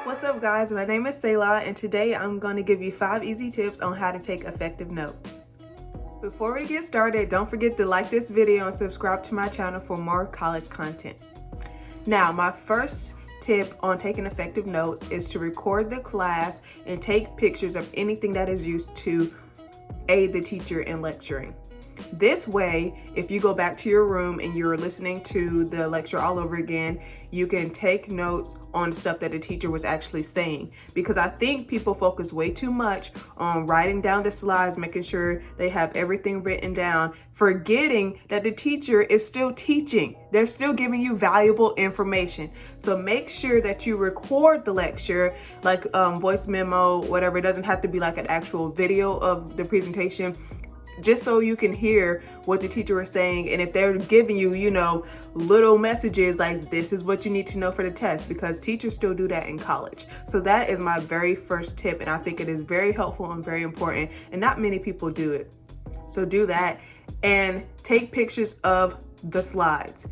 What's up guys, my name is Selah and today I'm going to give you 5 easy tips on how to take effective notes. Before we get started, don't forget to like this video and subscribe to my channel for more college content. Now, my first tip on taking effective notes is to record the class and take pictures of anything that is used to aid the teacher in lecturing. This way, if you go back to your room and you're listening to the lecture all over again, you can take notes on the stuff that the teacher was actually saying. Because I think people focus way too much on writing down the slides, making sure they have everything written down, forgetting that the teacher is still teaching. They're still giving you valuable information. So make sure that you record the lecture, like voice memo, whatever. It doesn't have to be like an actual video of the presentation, just so you can hear what the teacher is saying. And if they're giving you, little messages like this is what you need to know for the test, because teachers still do that in college. So that is my very first tip, and I think it is very helpful and very important, and not many people do it. So do that and take pictures of the slides.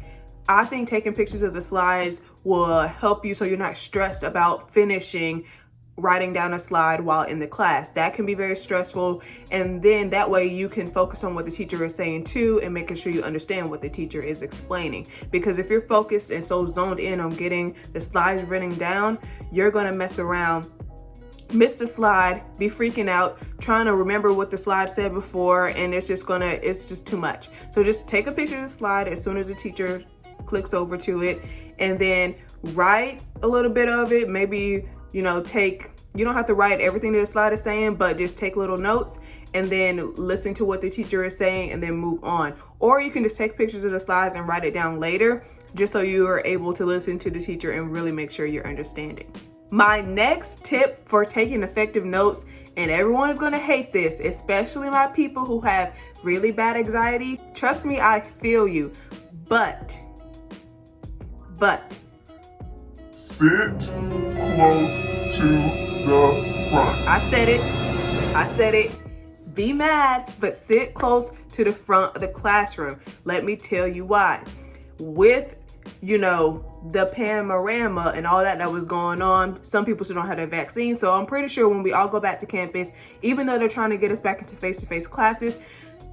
I think taking pictures of the slides will help you so you're not stressed about finishing writing down a slide while in the class. That can be very stressful, and then that way you can focus on what the teacher is saying too and making sure you understand what the teacher is explaining. Because if you're focused and so zoned in on getting the slides written down, you're gonna mess around, miss the slide, be freaking out, trying to remember what the slide said before, and it's just too much. So just take a picture of the slide as soon as the teacher clicks over to it, and then write a little bit of it. Maybe you don't have to write everything that the slide is saying, but just take little notes and then listen to what the teacher is saying and then move on. Or you can just take pictures of the slides and write it down later, just so you are able to listen to the teacher and really make sure you're understanding. My next tip for taking effective notes, and everyone is gonna hate this, especially my people who have really bad anxiety. Trust me, I feel you, but sit close to the front. I said it. Be mad, but sit close to the front of the classroom. Let me tell you why. With, the panorama and all that was going on, some people still don't have their vaccine. So I'm pretty sure when we all go back to campus, even though they're trying to get us back into face-to-face classes,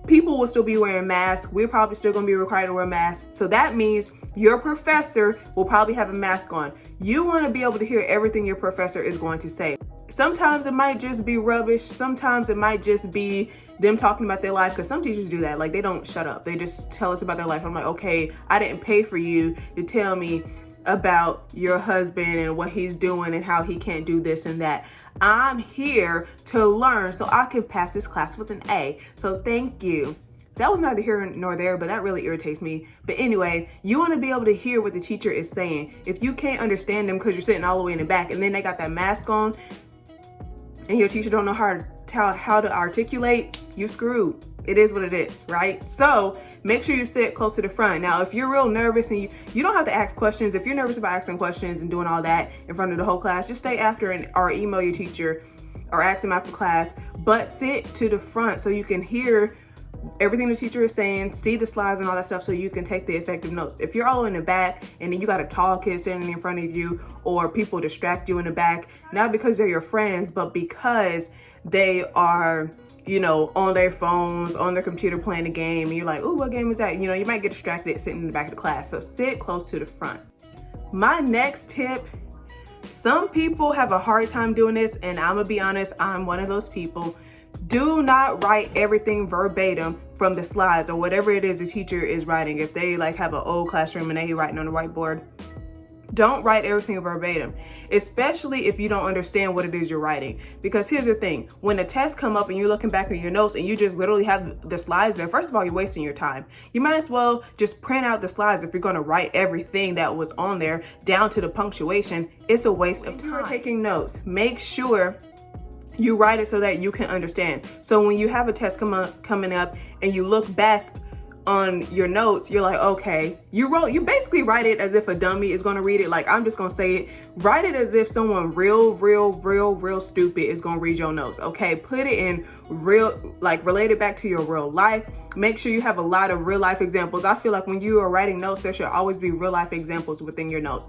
people will still be wearing masks. We're probably still gonna be required to wear masks. So that means your professor will probably have a mask on. You wanna be able to hear everything your professor is going to say. Sometimes it might just be rubbish. Sometimes it might just be them talking about their life, because some teachers do that. Like, they don't shut up. They just tell us about their life. I'm like, okay, I didn't pay for you to tell me about your husband and what he's doing and how he can't do this and that. I'm here to learn so I can pass this class with an A. So thank you. That was neither here nor there, but that really irritates me. But anyway, you want to be able to hear what the teacher is saying. If you can't understand them because you're sitting all the way in the back and then they got that mask on and your teacher don't know how to articulate, you screwed. It is what it is, right? So make sure you sit close to the front. Now, if you're real nervous and you don't have to ask questions, if you're nervous about asking questions and doing all that in front of the whole class, just stay after or email your teacher or ask them after class, but sit to the front so you can hear everything the teacher is saying, see the slides and all that stuff, so you can take the effective notes. If you're all in the back and then you got a tall kid sitting in front of you, or people distract you in the back, not because they're your friends, but because they are on their phones, on their computer playing a game, and you're like, ooh, what game is that? You might get distracted sitting in the back of the class. So sit close to the front. My next tip, some people have a hard time doing this, and I'm gonna be honest, I'm one of those people. Do not write everything verbatim from the slides or whatever it is the teacher is writing. If they have an old classroom and they writing on the whiteboard, don't write everything verbatim, especially if you don't understand what it is you're writing. Because here's the thing, when the tests come up and you're looking back at your notes and you just literally have the slides there, first of all, you're wasting your time. You might as well just print out the slides if you're gonna write everything that was on there down to the punctuation. It's a waste of time. When you're taking notes, make sure you write it so that you can understand. So when you have a test coming up and you look back on your notes, you're like, okay, you basically write it as if a dummy is gonna read it. Like, I'm just gonna say it, write it as if someone real stupid is gonna read your notes, okay? Put it in real, like, relate it back to your real life. Make sure you have a lot of real life examples. I feel like when you are writing notes, there should always be real life examples within your notes.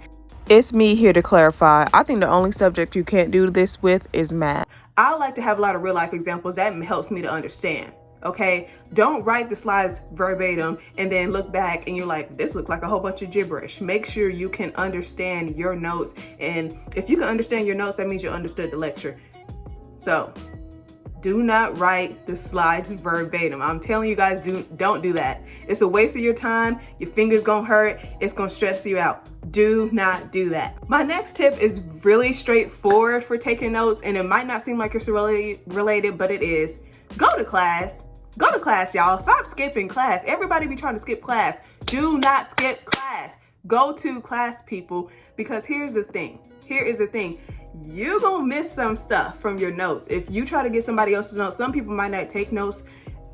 It's me here to clarify. I think the only subject you can't do this with is math. I like to have a lot of real life examples. That helps me to understand. Okay, don't write the slides verbatim and then look back and you're like, this looks like a whole bunch of gibberish. Make sure you can understand your notes. And if you can understand your notes, that means you understood the lecture. So do not write the slides verbatim. I'm telling you guys, don't do that. It's a waste of your time. Your fingers gonna hurt. It's gonna stress you out. Do not do that. My next tip is really straightforward for taking notes, and it might not seem like it's related, but it is. Go to class. Go to class, y'all. Stop skipping class. Everybody be trying to skip class. Do not skip class. Go to class, people, because here's the thing. Here is the thing. You're gonna miss some stuff from your notes. If you try to get somebody else's notes, some people might not take notes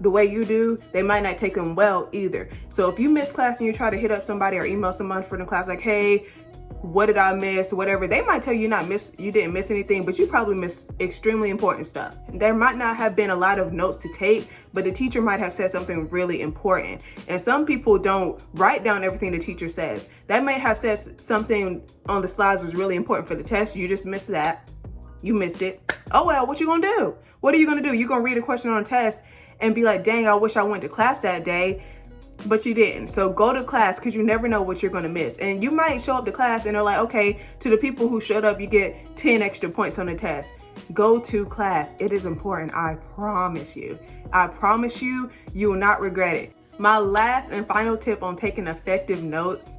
the way you do. They might not take them well either. So if you miss class and you try to hit up somebody or email someone from the class like, hey, what did I miss? Whatever. They might tell you you didn't miss anything, but you probably missed extremely important stuff. There might not have been a lot of notes to take, but the teacher might have said something really important. And some people don't write down everything the teacher says. That might have said something on the slides was really important for the test. You just missed that. You missed it. Oh well, what you gonna do? What are you gonna do? You gonna read a question on a test and be like, dang, I wish I went to class that day. But you didn't. So go to class, because you never know what you're going to miss. And you might show up to class and they're like, okay, to the people who showed up, you get 10 extra points on the test. Go to class. It is important. I promise you. I promise you, you will not regret it. My last and final tip on taking effective notes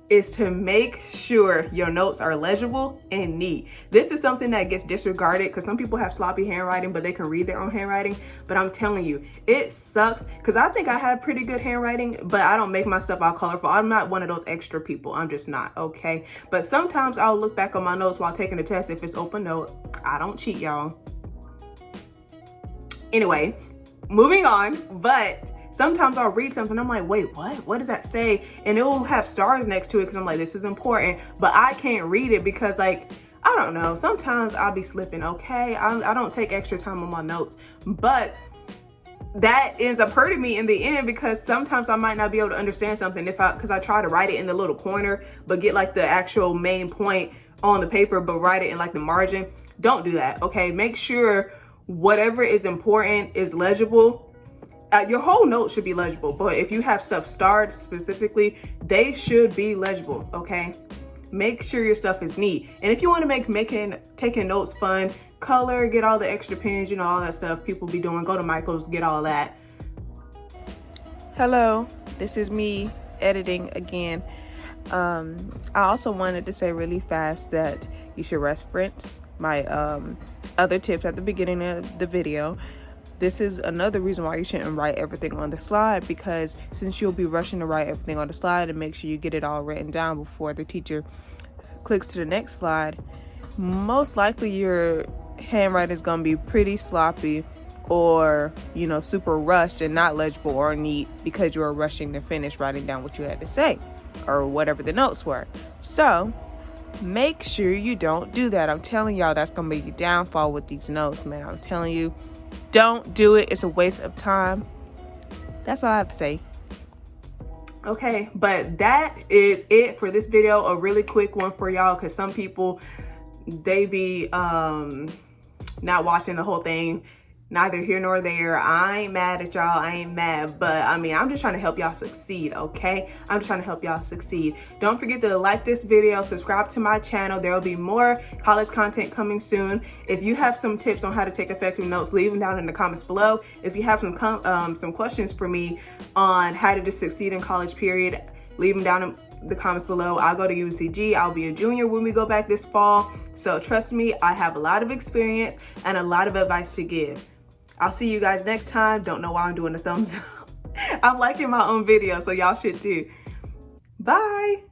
is to make sure your notes are legible and neat. This is something that gets disregarded because some people have sloppy handwriting, but they can read their own handwriting. But I'm telling you, it sucks, because I think I have pretty good handwriting, but I don't make my stuff all colorful. I'm not one of those extra people. I'm just not, okay? But sometimes I'll look back on my notes while taking a test if it's open note. I don't cheat, y'all. Anyway, moving on, but sometimes I'll read something, I'm like, wait, what? What does that say? And it will have stars next to it because I'm like, this is important, but I can't read it because, like, I don't know. Sometimes I'll be slipping, okay? I don't take extra time on my notes, but that ends up hurting me in the end because sometimes I might not be able to understand something because I try to write it in the little corner, but get like the actual main point on the paper, but write it in like the margin. Don't do that, okay? Make sure whatever is important is legible. Your whole note should be legible, but if you have stuff starred specifically, they should be legible, okay? Make sure your stuff is neat. And if you want to make taking notes fun, color, get all the extra pens, you know, all that stuff people be doing. Go to Michael's, get all that. Hello, this is me editing again. I also wanted to say really fast that you should reference my other tips at the beginning of the video. This is another reason why you shouldn't write everything on the slide, because since you'll be rushing to write everything on the slide and make sure you get it all written down before the teacher clicks to the next slide, most likely your handwriting is going to be pretty sloppy or, you know, super rushed and not legible or neat because you were rushing to finish writing down what you had to say or whatever the notes were. So make sure you don't do that. I'm telling y'all, that's going to be your downfall with these notes, man. I'm telling you. Don't do it. It's a waste of time. That's all I have to say. Okay, but that is it for this video. A really quick one for y'all, because some people, they be not watching the whole thing. Neither here nor there. I ain't mad at y'all. I ain't mad. But I mean, I'm just trying to help y'all succeed, okay? I'm just trying to help y'all succeed. Don't forget to like this video, subscribe to my channel. There will be more college content coming soon. If you have some tips on how to take effective notes, leave them down in the comments below. If you have some questions for me on how to just succeed in college, period, leave them down in the comments below. I'll go to UCG. I'll be a junior when we go back this fall. So trust me, I have a lot of experience and a lot of advice to give. I'll see you guys next time. Don't know why I'm doing a thumbs up. I'm liking my own video, so y'all should too. Bye.